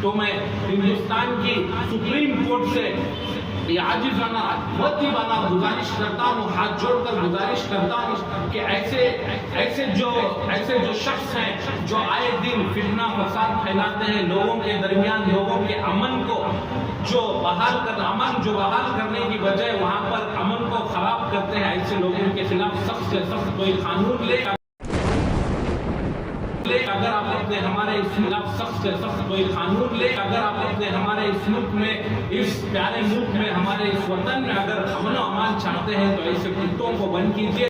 तो मैं हिंदुस्तान की सुप्रीम कोर्ट से ये आजिज़ाना मुद्दीवाना गुजारिश करता हूँ, हाथ जोड़कर गुजारिश करता हूँ कि ऐसे जो शख्स हैं जो आए दिन फितना फसाद फैलाते हैं, लोगों के दरमियान लोगों के अमन बहाल करने की बजाय वहाँ पर अमन को खराब करते हैं, ऐसे लोगों के खिलाफ सख्त से सख्त कोई कानून ले। अगर आप अपने हमारे इस खिलाफ सख्त से सख्त कोई कानून ले, अगर आप अपने हमारे इस मुल्क में, इस प्यारे मुल्क में, हमारे इस वतन में अगर अमन अमान चाहते हैं तो ऐसे कुत्तों को बंद कीजिए।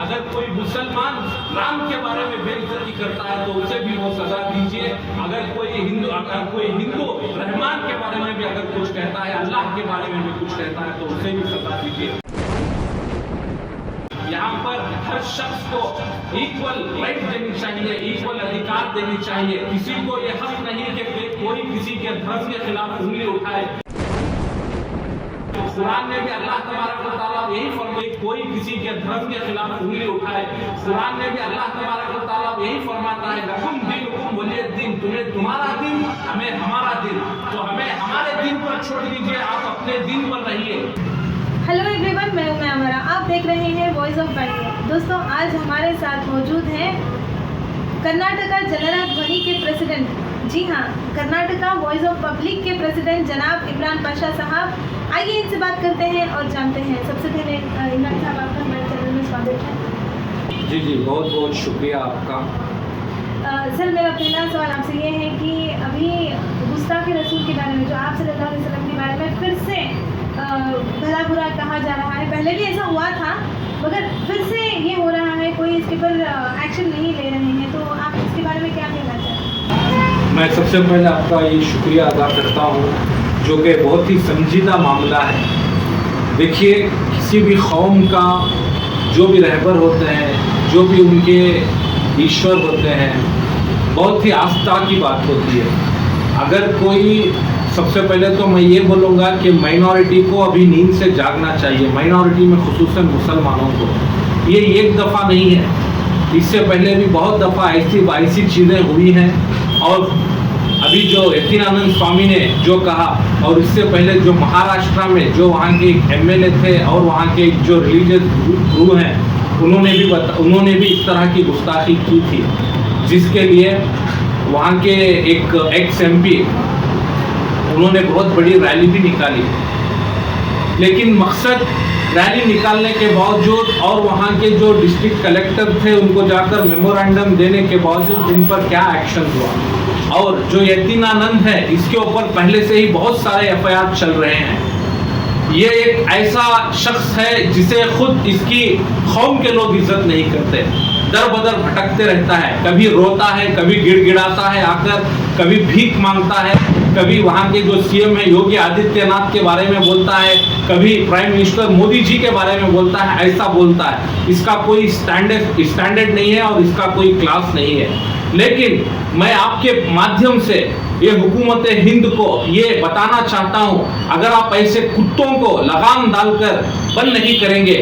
अगर कोई मुसलमान राम के बारे में बेइज्जती करता है तो उसे भी वो सजा दीजिए। अगर कोई हिंदू रहमान के बारे में भी अगर कुछ कहता है, अल्लाह के बारे में भी कुछ कहता है तो उसे भी सजा दीजिए। यहाँ पर हर शख्स को इक्वल राइट देनी चाहिए, इक्वल अधिकार देनी चाहिए। किसी को ये हक नहीं कि कोई किसी के धर्म के खिलाफ उंगली उठाए। कुरान में भी अल्लाह तबारक व तआला यही फरमाता है, कोई किसी के धर्म के खिलाफ उंगली उठाए। कुरान में भी अल्लाह तबारक व तआला यही फरमाता है, लकुम दीनुकुम वलिय दीन, तुम्हें तुम्हारा दिन, हमें हमारा दिन। तो हमें हमारे दिन पर छोड़ दीजिए, आप अपने दिन पर रहिए। हेलो एवरीवन, मैं हूं अमरा, आप देख रहे हैं वॉइस ऑफ बैंगलोर। दोस्तों, आज हमारे साथ मौजूद हैं कर्नाटका जनरा ध्वनि के प्रेसिडेंट, जी हाँ, कर्नाटका वॉइस ऑफ पब्लिक के प्रेसिडेंट जनाब इमरान पाशा साहब। आइए इनसे बात करते हैं और जानते हैं। सबसे पहले इमरान साहब, आपका हमारे चैनल में स्वागत है। जी, बहुत बहुत शुक्रिया आपका। सर, मेरा पहला सवाल आपसे ये है कि अभी गुस्ताखे रसूल के बारे में, जो आप सल्लल्लाहु अलैहि वसल्लम के बारे में फिर से भला बुरा कहा जा रहा है, पहले भी ऐसा हुआ था मगर फिर से ये हो रहा है, कोई इसके पर एक्शन नहीं ले रहे हैं, तो आप इसके बारे में क्या कहना चाहते हैं? मैं सबसे पहले आपका ये शुक्रिया अदा करता हूँ, जो कि बहुत ही संजीदा मामला है। देखिए, किसी भी कौम का जो भी रहबर होते हैं, जो भी उनके ईश्वर होते हैं, बहुत ही आस्था की बात होती है। अगर कोई, सबसे पहले तो मैं ये बोलूँगा कि माइनॉरिटी को अभी नींद से जागना चाहिए, माइनॉरिटी में खुसूसन मुसलमानों को। ये एक दफ़ा नहीं है, इससे पहले भी बहुत दफ़ा ऐसी चीज़ें हुई हैं। और अभी जो यतीनानंद स्वामी ने जो कहा, और इससे पहले जो महाराष्ट्र में जो वहाँ के एमएलए थे और वहाँ के जो रिलीजियस गुरु हैं, उन्होंने भी इस तरह की गुस्ताखी की थी, जिसके लिए वहाँ के एक एक्स MP उन्होंने बहुत बड़ी रैली भी निकाली। लेकिन मकसद रैली निकालने के बावजूद और वहाँ के जो डिस्ट्रिक्ट कलेक्टर थे उनको जाकर मेमोरेंडम देने के बावजूद इन पर क्या एक्शन हुआ। और जो यतीनानंद है, इसके ऊपर पहले से ही बहुत सारे FIR चल रहे हैं। ये एक ऐसा शख्स है जिसे खुद इसकी कौम के लोग इज्जत नहीं करते, दर बदर भटकते रहता है, कभी रोता है, कभी गिड़गिड़ाता है आकर, कभी भीख मांगता है, कभी वहाँ के जो CM है योगी आदित्यनाथ के बारे में बोलता है, कभी प्राइम मिनिस्टर मोदी जी के बारे में बोलता है, ऐसा बोलता है। इसका कोई स्टैंडर्ड नहीं है और इसका कोई क्लास नहीं है। लेकिन मैं आपके माध्यम से ये हुकूमत हिंद को ये बताना चाहता हूँ, अगर आप ऐसे कुत्तों को लगाम डालकर बंद नहीं करेंगे,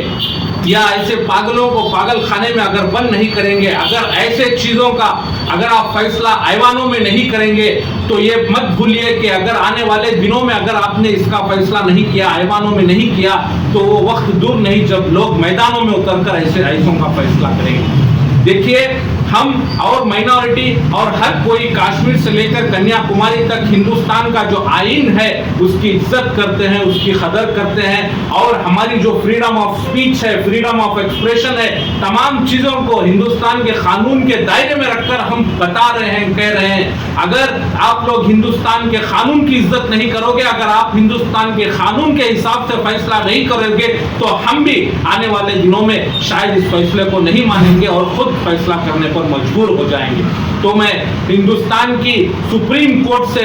या ऐसे पागलों को पागल खाने में अगर बंद नहीं करेंगे, अगर ऐसे चीज़ों का अगर आप फैसला ऐवानों में नहीं करेंगे, तो ये मत भूलिए कि अगर आने वाले दिनों में अगर आपने इसका फैसला नहीं किया, ऐवानों में नहीं किया, तो वो वक्त दूर नहीं जब लोग मैदानों में उतरकर ऐसों का फैसला करेंगे। देखिए, हम और माइनॉरिटी और हर कोई कश्मीर से लेकर कन्याकुमारी तक हिंदुस्तान का जो आईन है उसकी इज्जत करते हैं, उसकी कदर करते हैं। और हमारी जो फ्रीडम ऑफ स्पीच है, फ्रीडम ऑफ एक्सप्रेशन है, तमाम चीज़ों को हिंदुस्तान के कानून के दायरे में रखकर हम बता रहे हैं, कह रहे हैं। अगर आप लोग हिंदुस्तान के कानून की इज्जत नहीं करोगे, अगर आप हिंदुस्तान के कानून के हिसाब से फैसला नहीं करोगे, तो हम भी आने वाले दिनों में शायद इस फैसले को नहीं मानेंगे और खुद फैसला करने पर मजबूर हो जाएंगे। तो मैं हिंदुस्तान की सुप्रीम कोर्ट से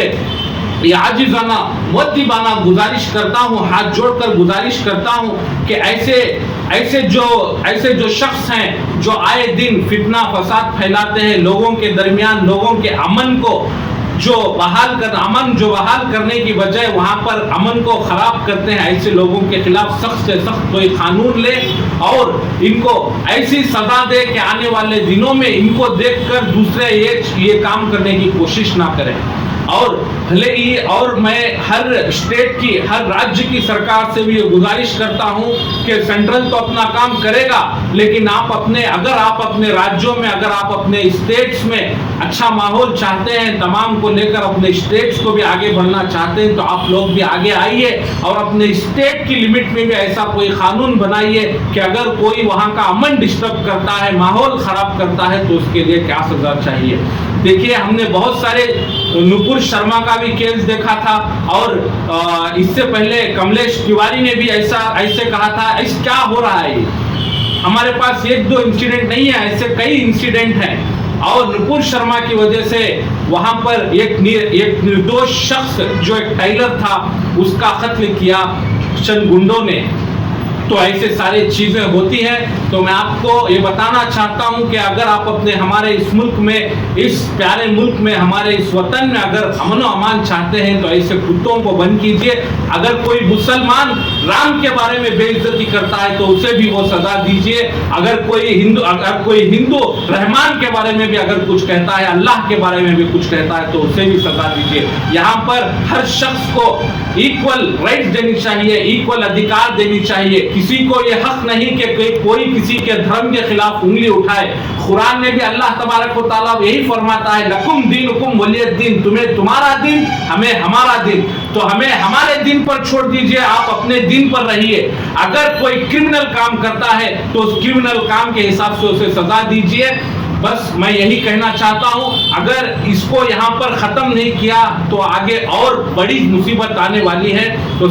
ये आजिज़ाना मुद्दीवाना गुजारिश करता हूँ, हाथ जोड़कर गुजारिश करता हूँ कि ऐसे जो शख्स हैं जो आए दिन फितना फसाद फैलाते हैं, लोगों के दरमियान लोगों के अमन जो बहाल करने की बजाय वहां पर अमन को खराब करते हैं, ऐसे लोगों के खिलाफ सख्त से सख्त कोई कानून ले और इनको ऐसी सजा दे कि आने वाले दिनों में इनको देखकर दूसरे ये काम करने की कोशिश ना करें। और भले ही और मैं हर स्टेट की, हर राज्य की सरकार से भी ये गुजारिश करता हूं कि सेंट्रल तो अपना काम करेगा, लेकिन अगर आप अपने राज्यों में, अगर आप अपने स्टेट्स में अच्छा माहौल चाहते हैं, तमाम को लेकर अपने स्टेट्स को भी आगे बढ़ना चाहते हैं, तो आप लोग भी आगे आइए और अपने स्टेट की लिमिट में भी ऐसा कोई कानून बनाइए कि अगर कोई वहां का अमन डिस्टर्ब करता है, माहौल खराब करता है, तो उसके लिए क्या सजा चाहिए। देखिए, हमने बहुत सारे नुपुर शर्मा का भी केस देखा था और इससे पहले कमलेश तिवारी ने भी ऐसे कहा था। ऐसा क्या हो रहा है? हमारे पास एक दो इंसिडेंट नहीं है, ऐसे कई इंसिडेंट हैं और नुपुर शर्मा की वजह से वहां पर एक निर्दोष शख्स जो एक टाइलर था उसका कत्ल किया चंद गुंडों ने। तो ऐसे सारी चीजें होती हैं। तो मैं आपको ये बताना चाहता हूं कि अगर आप हमारे इस मुल्क में, इस प्यारे मुल्क में, हमारे इस वतन में अगर अमन व अमान चाहते हैं तो ऐसे कुत्तों को बंद कीजिए। अगर कोई मुसलमान राम के बारे में बेइज्जती करता है तो उसे भी वो सजा दीजिए। अगर कोई हिंदू रहमान के बारे में भी अगर कुछ कहता है, अल्लाह के बारे में भी कुछ कहता है, तो उसे भी सजा दीजिए। यहाँ पर हर शख्स को इक्वल राइट्स देनी चाहिए, इक्वल अधिकार देनी चाहिए। किसी को ये हक नहीं कि कोई किसी के धर्म के खिलाफ उंगली उठाए। कुरान में भी अल्लाह तबारक व तआला यही फरमाता है, लकुम दीनुकुम वलिय दीन, तुम्हें तुम्हारा दिन, हमें हमारा दिन। तो हमें हमारे दिन पर छोड़ दीजिए, आप अपने दिन पर रहिए। अगर कोई क्रिमिनल काम करता है तो उस क्रिमिनल काम के हिसाब से उसे सजा दीजिए। बस मैं यही कहना चाहता हूं। अगर इसको यहां पर खत्म नहीं किया तो आगे और बड़ी मुसीबत आने वाली है। तो